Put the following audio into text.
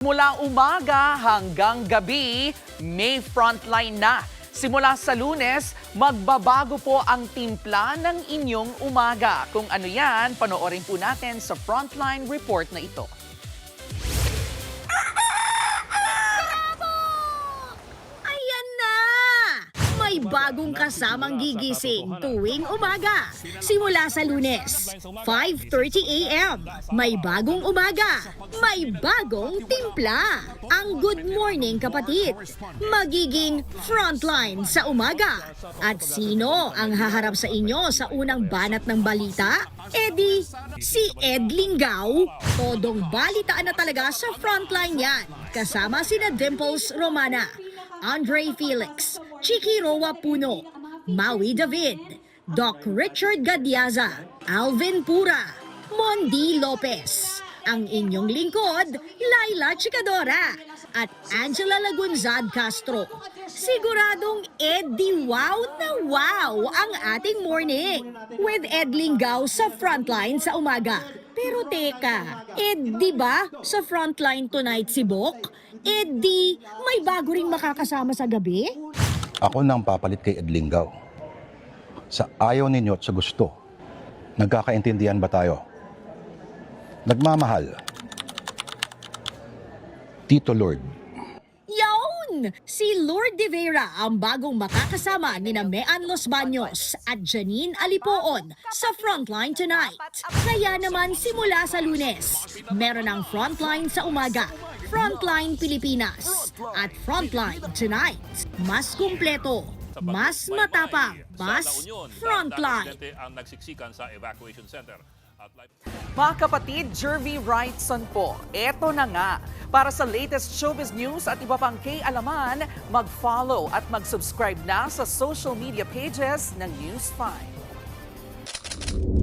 Mula umaga hanggang gabi, may frontline na. Simula sa Lunes, magbabago po ang timpla ng inyong umaga. Kung ano yan, panoorin po natin sa Frontline Report na ito. Ayan na! May bagong kasamang gigising tuwing umaga. Simula sa Lunes, 5:30 a.m. May bagong umaga. May bagong timpla. Ang Good Morning Kapatid. Magiging frontline sa umaga. At sino ang haharap sa inyo sa unang banat ng balita? Edi, si Ed Linggau. Todong balitaan na talaga sa frontline yan. Kasama sina Dimples Romana, Andre Felix, Chiki Roa Puno, Maui David, Doc Richard Gadiaza, Alvin Pura, Mondi Lopez, ang inyong lingkod, Laila Chikadora, at Angela Lagunzad Castro. Siguradong Eddie wow na wow ang ating morning with Ed Linggau sa frontline sa umaga. Pero teka, di ba sa frontline tonight si Bok? Di may bago ring makakasama sa gabi? Ako nang papalit kay Ed Linggau. Sa ayaw ninyo at sa gusto, nagkakaintindihan ba tayo? Nagmamahal. Tito Lord. Yawn! Si Lord De Vera ang bagong makakasama ni Mean Los Baños at Janine Alipoon sa Frontline tonight. Kaya naman simula sa Lunes, meron ang Frontline sa umaga, Frontline Pilipinas, at Frontline tonight. Mas kumpleto, mas matapang, mas Frontline. Ang nagsiksikan sa evacuation center. Mga kapatid, Jervy Wrightson po. Eto na nga. Para sa latest showbiz news at iba pang kay-alaman, mag-follow at mag-subscribe na sa social media pages ng News 5.